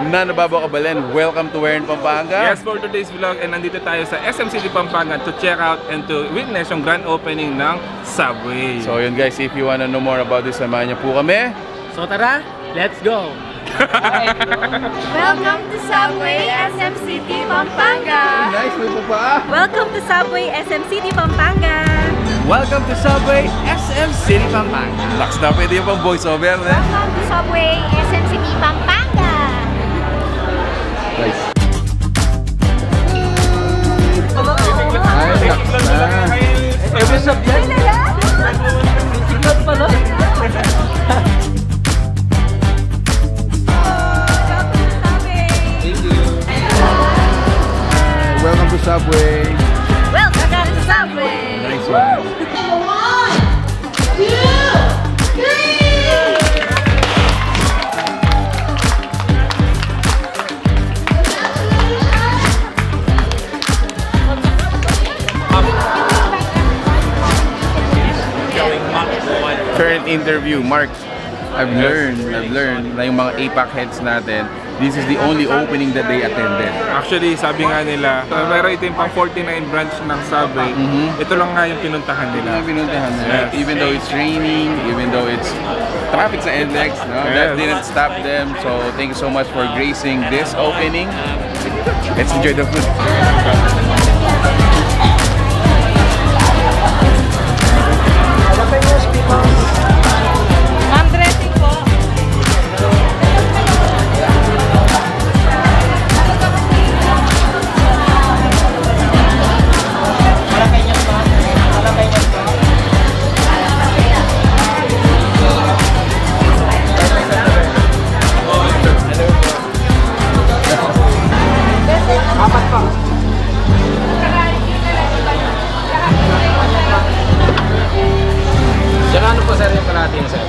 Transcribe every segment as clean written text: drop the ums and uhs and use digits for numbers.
Nanababaw Kabalen, welcome to Wherein, Pampanga. Yes, for today's vlog, and nandito tayo sa SM City Pampanga to check out and to witness yung grand opening ng Subway. So yun guys, if you wanna know more about this, samahan niyo po kami. So tara, let's go! Welcome to Subway SM City Pampanga! Nice, may pa. Welcome to Subway SM City Pampanga! Welcome to Subway SM City Pampanga. Laks na, pwede yung pang voiceover na. Welcome to Subway SM City Pampanga! Nice. Ay, laks na. Every subject? Sikat pala. Welcome to Subway. Welcome to Subway! Nice one. Current interview, Mark. I've learned na yung mga APAC heads natin, this is the only opening that they attended. Actually, sabi nga nila, pero ito yung pang 49 branch ng Subway, ito lang nga yung pinuntahan nila. Pinuntahan nila. Yes. Even though it's raining, even though it's traffic sa NLEX, no? That didn't stop them. So thank you so much for gracing this opening. Let's enjoy the food. Ma'am, dressing po. Tsaka ano po sir yung kalahati mo sir?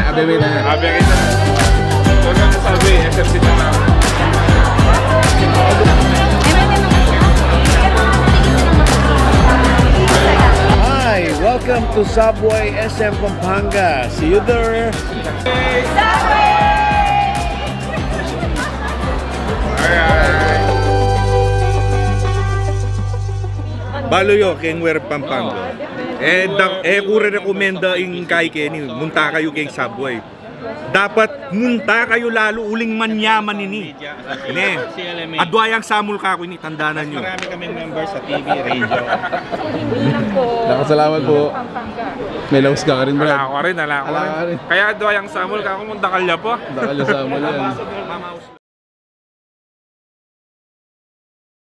Abebe na. Sabi nga ito. Welcome to Subway, SM City Pampanga. Hi, welcome to Subway SM Pampanga. See you there. Baloyo, Kengwer, Pampanga. Kung rekomenda yung kay Kenny, munta kayo kay Subway. Dapat munta kayo lalo uling manyaman ini. Ini. Adwayang samul ka ko ini, tandanan nyo. Marami kaming members sa TV, radio. Nakasalamat po. May laos ka rin, Brad. Ala ko rin. Kaya doon yung Samuel, kakumunta kalya po. Dakal sa mo yan.